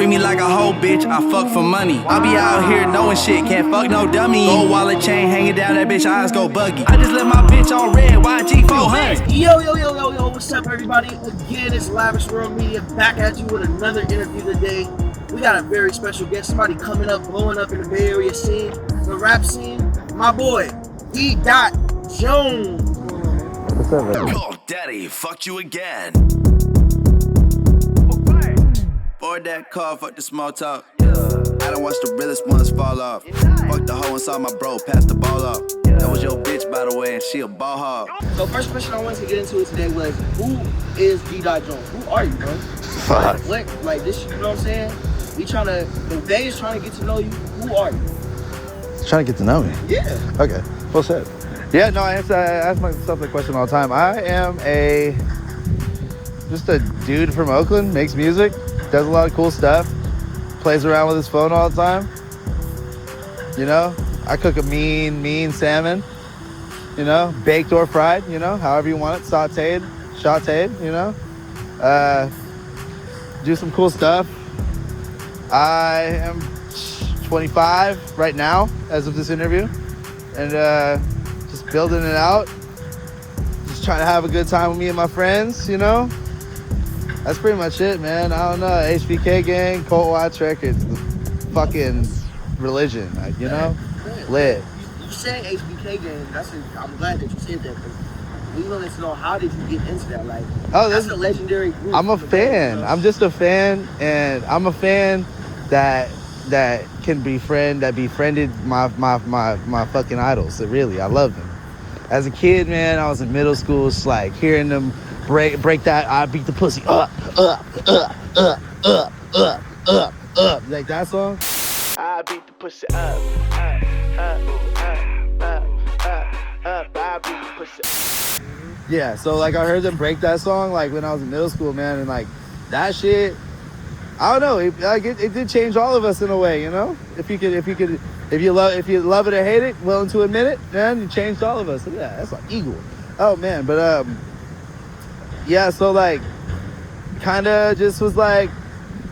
treat me like a hoe, bitch, I fuck for money. I be out here knowing shit, can't fuck no dummy. Gold wallet chain hanging down, that bitch eyes go buggy. I just left my bitch on red, YG 400. Yo, what's up everybody? Again, it's Lavish World Media back at you with another interview today. We got a very special guest, somebody coming up, blowing up in the Bay Area scene, the rap scene, my boy, Dee Dot Jones. What's up, man? Oh, daddy, fuck you again. Board that car, fuck the small talk. I don't watch the realest ones fall off. Fuck the hoe and saw my bro pass the ball off. That was your bitch, by the way, and she a ball hog. So first question I wanted to get into today was, who is Dee Dot Jones? Who are you, bro? Fuck. Like this, you know what I'm saying? The Bay is trying to get to know you. Who are you? Trying to get to know me. Yeah. Okay. Well said. Yeah, no, I ask myself the question all the time. I am just a dude from Oakland, makes music, does a lot of cool stuff, plays around with his phone all the time. You know, I cook a mean salmon, you know, baked or fried, you know, however you want it, sauteed, you know. Do some cool stuff. I am 25 right now as of this interview, and just building it out, just trying to have a good time with me and my friends, you know. That's pretty much it, man. I don't know. HBK Gang, Colt Watch Records, the fucking religion, you know? Lit. You saying HBK Gang, I'm glad that you said that, because we wanted to know, how did you get into that? Like, that's a legendary group. I'm a fan. I'm just a fan, and I'm a fan that befriended my fucking idols. Really, I love them. As a kid, man, I was in middle school, just like hearing them break that I beat the pussy up, like that song. I beat the pussy up, I beat the pussy up. Yeah, so like I heard them break that song like when I was in middle school, man, and like that shit, I don't know, it did change all of us in a way, you know. If you love it or hate it, willing to admit it, man, you changed all of us. So yeah, that's like Eagle. Oh man, but yeah, so like kind of just was like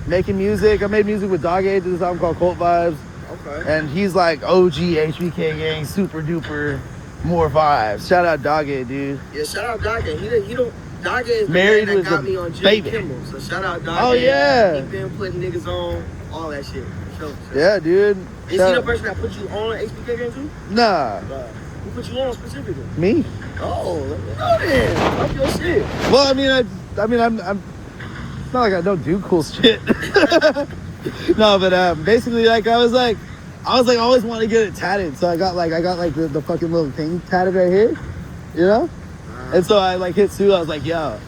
making music. I made music with Dog Age, this album called Cult Vibes. Okay. And he's like OG HBK Gang, super duper, more vibes. Shout out Dog Age, dude. Yeah, shout out Dog Age. He don't. Dog Age is married the man with that got me on Jimmy baby. Kimmel. So shout out Dog Age. Oh yeah. He been putting niggas on, all that shit. Sure. Yeah, dude. Is he the person that put you on HBK Gang too? Nah. Who put you on specifically? Me. Oh, let me know then. Fuck your shit. Well, I mean, I'm. It's not like I don't do cool shit. No, but basically, like I was always wanted to get it tatted, so I got the fucking little thing tatted right here, you know. And so I like hit Sue. I was like, yo,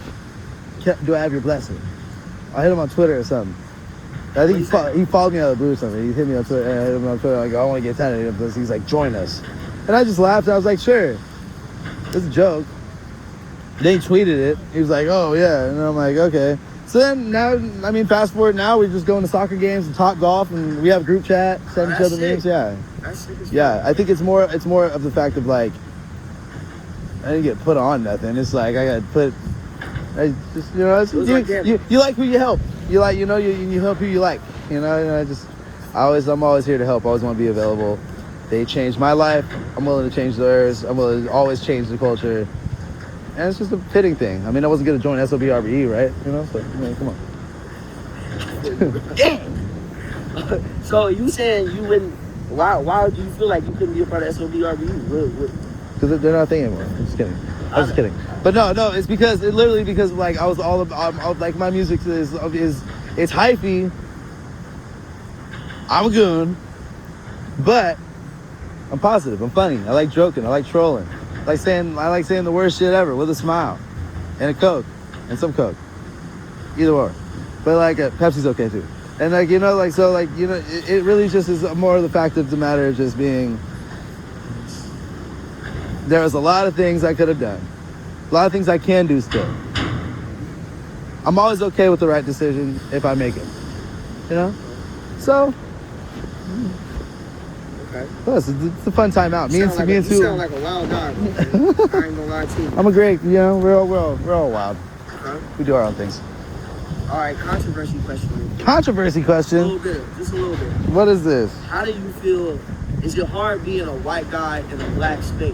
do I have your blessing? I hit him on Twitter or something. I think he followed me out of the blue or something. He hit me on Twitter, and I hit him on Twitter like, I want to get tatted. He's like, join us. And I just laughed. I was like, sure. It's a joke. They tweeted it. He was like, oh, yeah. And I'm like, okay. So then now, I mean, fast forward now, we're just going to soccer games and talk golf, and we have a group chat, send each other links. Yeah. That's sick as yeah, I think it's more of the fact of like, I didn't get put on nothing. It's like I got put, I just, you know, you like who you help. You like, you know, you help who you like. You know, and I'm always here to help. I always want to be available. They changed my life. I'm willing to change theirs. I'm willing to always change the culture. And it's just a fitting thing. I mean, I wasn't going to join SOBRBE, right? You know, so, I mean, come on. So you saying you wouldn't, why do you feel like you couldn't be a part of SOBRBE? Because they're not a thing anymore. I'm just kidding. I was just kidding. But no, it's literally because like I was all about, like my music is it's hyphy. I'm a goon, but I'm positive. I'm funny. I like joking. I like trolling. I like saying the worst shit ever with a smile, and a Coke, and some Coke, either or. But like Pepsi's okay too. And like, you know, like, so like, you know, it really just is more of the fact of the matter of just being. There was a lot of things I could have done, a lot of things I can do still. I'm always okay with the right decision if I make it, you know. So. Okay. Plus, it's a fun time out. Me and Sue. You sound like a wild dog. I ain't gonna lie to you. I'm a great, you know, we're all wild. Okay. We do our own things. All right, controversy question. Controversy A question. little bit, just a little bit. What is this? How do you feel? Is it hard being a white guy in a black space?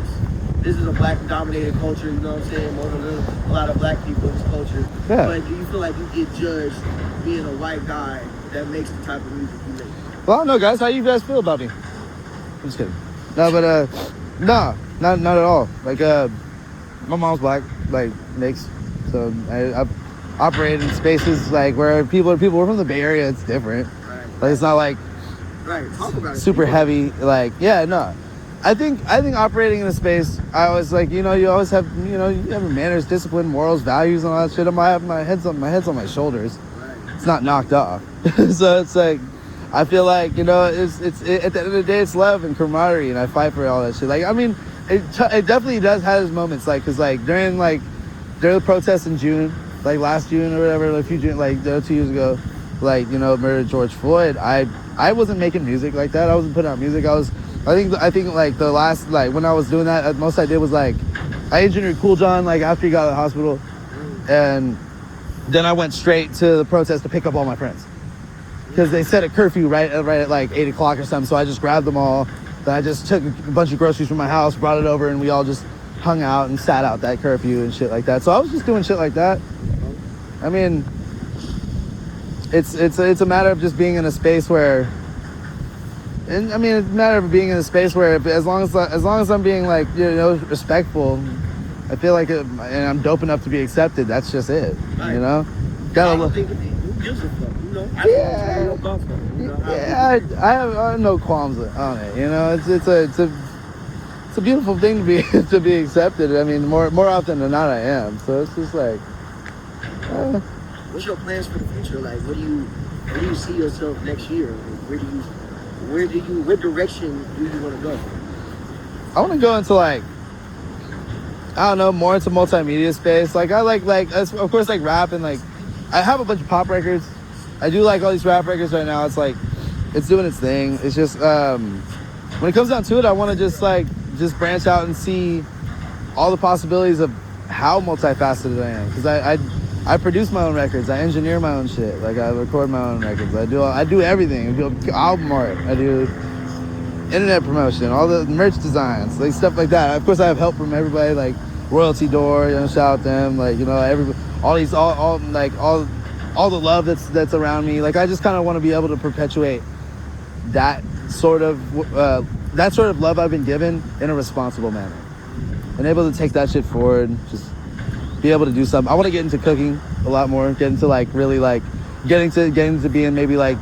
This is a black-dominated culture, you know what I'm saying? A lot of black people in this culture. Yeah. But do you feel like you get judged being a white guy that makes the type of music you make? Well, I don't know, guys. How you guys feel about me? I'm just kidding. No, but no, not at all. Like my mom's black, like mixed, so I've operated in spaces like where people are from the Bay Area. It's different. Right. Like it's not like Talk about it. super heavy. Like no. I think operating in a space, I always like, you always have, you have manners, discipline, morals, values, and all that shit. My head's on my shoulders. Right. It's not knocked off. So it's like, I feel like, it's at the end of the day, it's love and camaraderie, and I fight for all that shit. Like, I mean, it definitely does have its moments, like, cause like during the protests in June, like last June or whatever, like 2 years ago, like, murdered George Floyd. I wasn't making music like that. I wasn't putting out music. I think like the last, like when I was doing that, most I did was like, I engineered Cool John like after he got out of the hospital, and then I went straight to the protest to pick up all my friends, because they set a curfew right at like 8 o'clock or something. So I just grabbed them all. Then I just took a bunch of groceries from my house, brought it over, and we all just hung out and sat out that curfew and shit like that. So I was just doing shit like that. I mean, it's a matter of just being in a space where. And I mean, it's a matter of being in a space where, as long as I'm being like, respectful, I feel like and I'm dope enough to be accepted. That's just it, Right. Gotta I look. think who gives a fuck, I have no qualms on it. It's a beautiful thing to be to be accepted. I mean, more often than not, I am. So it's just like. What's your plans for the future? Like, where do you see yourself next year? What direction do you want to go? I want to go into like, I don't know, more into multimedia space. Like I like of course like rap, and like I have a bunch of pop records. I do like all these rap records right now. It's like it's doing its thing. It's just when it comes down to it, I want to just branch out and see all the possibilities of how multifaceted I am, because I produce my own records. I engineer my own shit. Like I record my own records. I do everything. I do album art. I do internet promotion, all the merch designs, like stuff like that. Of course, I have help from everybody, like Royalty Door. Shout out them. Like everybody, all the love that's around me. Like I just kind of want to be able to perpetuate that sort of love I've been given in a responsible manner, and able to take that shit forward. Just be able to do something. I want to get into cooking a lot more. Get into like really like getting to being maybe like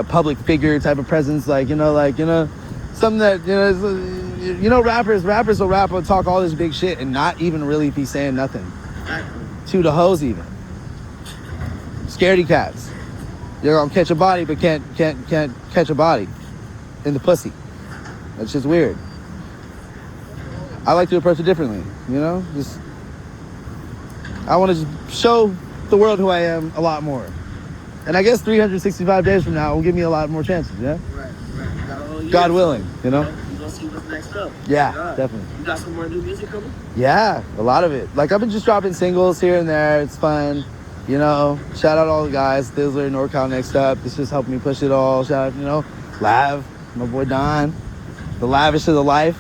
public figure type of presence. Like something that rappers will rap and talk all this big shit and not even really be saying nothing to the hoes even. Scaredy cats. You're gonna catch a body but can't catch a body in the pussy. That's just weird. I like to approach it differently, just I want to just show the world who I am a lot more, and I guess 365 days from now will give me a lot more chances. Yeah, right. God willing, You gonna see what's next up. Yeah, God. definitely. You got some more new music coming? Yeah, a lot of it. Like I've been just dropping singles here and there. It's fun, Shout out all the guys, Thizzler, NorCal Next Up. This just helping me push it all. Shout out, Lav, my boy Don, the Lavish of the life,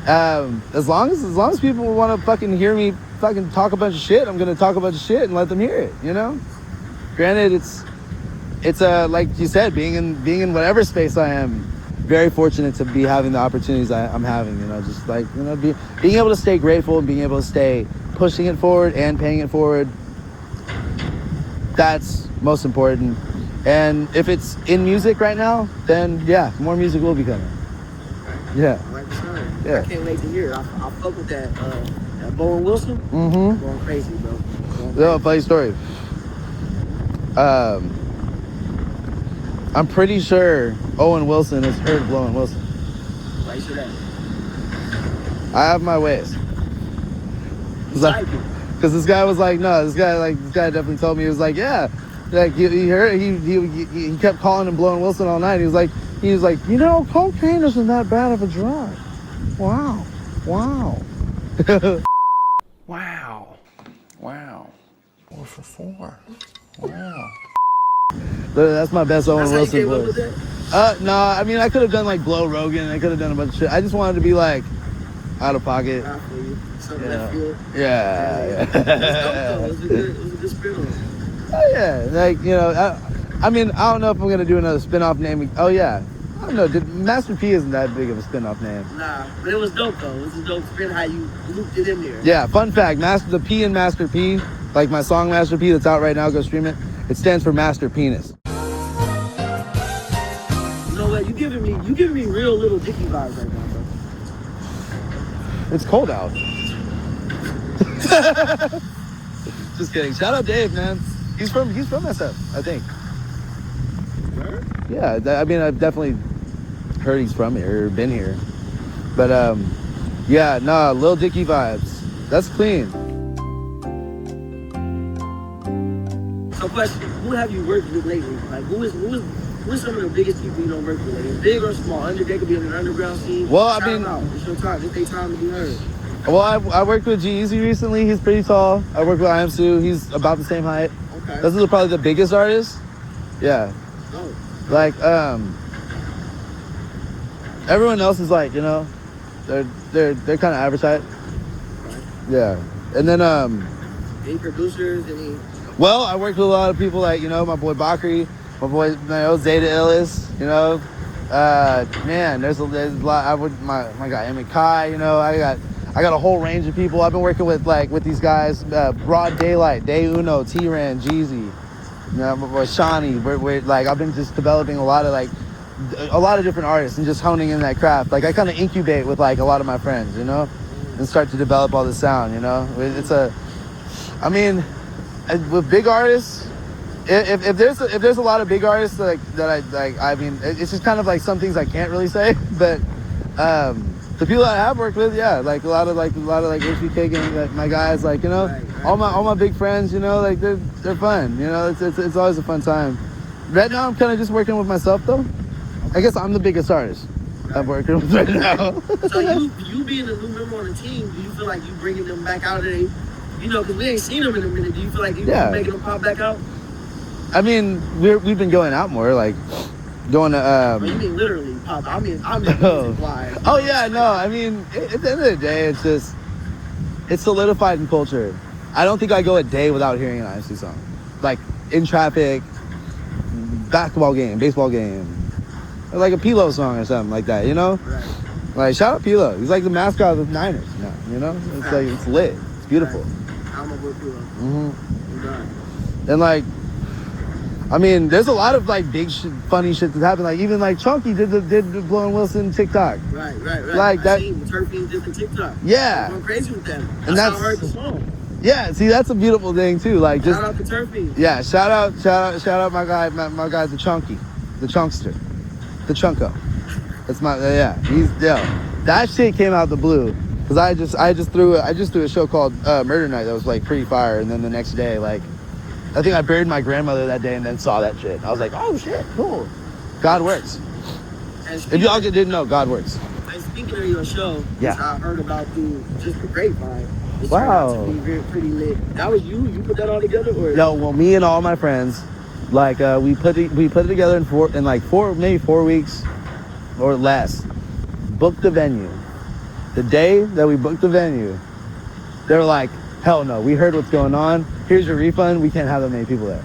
As long as people want to fucking hear me fucking talk a bunch of shit, I'm gonna talk a bunch of shit and let them hear it. Granted, it's like you said, being in whatever space I am, very fortunate to be having the opportunities I'm having. Just like being able to stay grateful and being able to stay pushing it forward and paying it forward. That's most important. And if it's in music right now, then yeah, more music will be coming. Yeah. Yeah. I can't wait to hear it. I'll fuck with that Bowen Wilson. Mm-hmm. Going crazy, bro. No, funny story. I'm pretty sure Owen Wilson has heard Blowin' Wilson. Why you say that? I have my ways. Because this guy was like, no, this guy definitely told me, he was like, yeah. Like he heard, he kept calling him Blowin' Wilson all night. He was like, cocaine isn't that bad of a drug. Wow. Wow. 4 for 4. Wow. That's my best Owen That's how you Wilson came up with voice. that? No, I mean I could have done like Blow Rogan. I could have done a bunch of shit. I just wanted to be like out of pocket. I feel you. Something Yeah. left field. Yeah. It was dope, though. It was a good spin on it. Oh yeah, like I mean I don't know if I'm gonna do another spin-off name. Oh yeah, I don't know. Master P isn't that big of a spin-off name. Nah, but it was dope though. It was a dope spin how you looped it in there. Yeah, fun fact: the P in Master P, like my song Master P that's out right now. Go stream it. It stands for Master Penis. You know what? You giving me real little Dicky vibes right now, bro. It's cold out. Just kidding. Shout out Dave, man. He's from SF, I think. Where? Yeah, I mean I've definitely heard he's from here or been here, but yeah, nah, Lil Dicky vibes. That's clean. So, question: who have you worked with lately? Like, who's some of the biggest people you don't work with lately? Big or small? They could be in an underground scene. Well, I Shout mean- them out. It's your time. It's their time to be heard. Well, I worked with G-Eazy recently. He's pretty tall. I worked with I Am Sue. He's about the same height. Okay. This is probably the biggest artist. Yeah. Oh. Like, everyone else is like, they're kind of average height. Yeah. And then, Any producers? Any? well, I worked with a lot of people like, my boy Bakri, my boy, Zeta Illis, man, there's a lot. My guy Emmett Kai, I got a whole range of people. I've been working with these guys, Broad Daylight, Day Uno, T-Ran, Jeezy, my boy Shawnee. We're I've been just developing a lot of different artists and just honing in that craft. Like I kind of incubate with a lot of my friends, and start to develop all the sound. With big artists, if there's a lot of big artists it's just kind of some things I can't really say, but the people I have worked with, yeah, a lot of HBK Gang, my guys, Right. all my big friends, they're fun, it's always a fun time. Right now I'm kind of just working with myself though. I guess I'm the biggest artist I'm working with right now. So you being a new member on the team, do you feel like you bringing them back out of there? Because we ain't seen them in a minute. Do you feel like you making them pop back out? I mean, we've been going out more, going to. Or you mean literally pop? I mean why? Oh yeah, no. I mean, at the end of the day, it's solidified in culture. I don't think I go a day without hearing an IMC song, in traffic, basketball game, baseball game, or a Pilo song or something like that. Right. Shout out Pilo. He's the mascot of the Niners now. It's it's lit. It's beautiful. Right. I'm a good Pilo. And I mean, there's a lot of big funny shit that happened. Even Chunky did the Blowing Wilson TikTok. Right. Like that. Turfing did the TikTok. Yeah. I'm going crazy with that. And That's how I heard the song. Yeah. See, that's a beautiful thing too. Just Shout out to Turfing. yeah. Shout out my guy, the Chunky, the Chunkster, the Chunko. That's my that shit came out the blue. Cause I just threw a show called Murder Night that was pretty fire, and then the next day I think I buried my grandmother that day and then saw that shit. I was like, oh shit, cool. God works. If y'all didn't know, God works. And speaking of your show, Yeah. I heard about just the grapevine. It Wow. turned out to be pretty lit. That was you? You put that all together, or? No, well, me and all my friends, we put it together in 4 weeks or less. Booked the venue. The day that we booked the venue, they were like, hell no, we heard what's going on. Here's your refund. We can't have that many people there.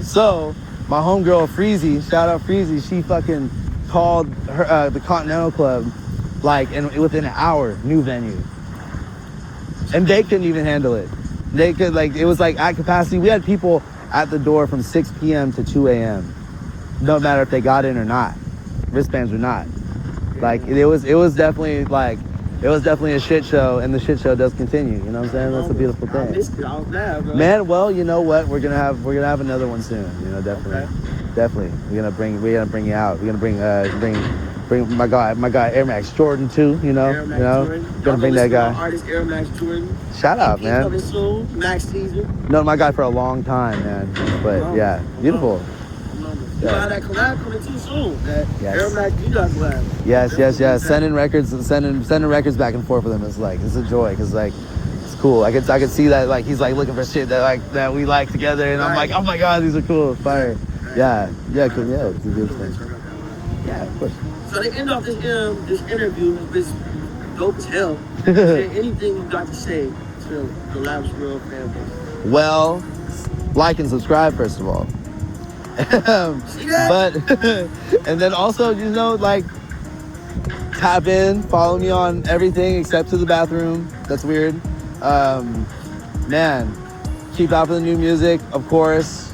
So my homegirl Freezy, shout out Freezy, she fucking called her, the Continental Club, and within an hour, new venue. And they couldn't even handle it. They could it was at capacity. We had people at the door from 6 p.m. to 2 a.m. No matter if they got in or not, wristbands or not. It was definitely a shit show, and the shit show does continue. You know what I'm saying? That's a beautiful thing. I missed it. I was mad, bro. Man, well, you know what? We're gonna have another one soon. Definitely, Okay. definitely. We're gonna bring you out. We're gonna bring my guy Air Max Jordan too. Air Max Jordan. Gonna bring that guy. Artist Air Max Jordan. Shout out, He's man. coming soon. Max Caesar. Known my guy for a long time, man. But yeah, beautiful. You know how that collab coming too soon. That Yes. Air Max Dee Dot collab. Yes. Sending records back and forth with them is it's a joy, because it's cool. I could see that like he's like looking for shit that we like together, and I'm like, oh my god, these are cool, fire. Yeah, cool, yeah, it's a good thing. Yeah, of course. So to end off this interview, it's dope as hell. Is there anything you got to say to the Lavish World fan base? Well, like and subscribe first of all. See that? But and then also, you know, like tap in, follow me on everything except to the bathroom. That's weird. Man, keep out for the new music, of course.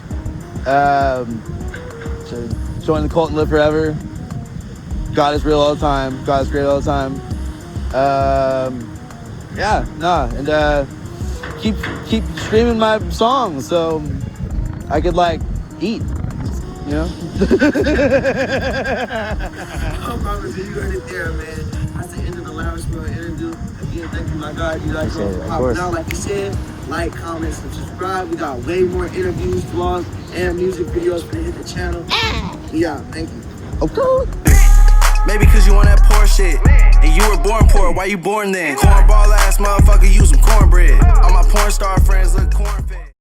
Join the cult and live forever. God is real all the time. God is great all the time. And keep streaming my songs so I could like eat, you know. I promise you heard it there, man. That's the end of the Lavish World interview. Again, thank you, my God. You guys for popping out, like you said. Like, comment, subscribe. We got way more interviews, vlogs, and music videos for to hit the channel. Yeah, thank you. Okay. Maybe cause you on that poor shit. And you were born poor, why you born then? Cornball ass motherfucker, use some cornbread. All my porn star friends look corn fed.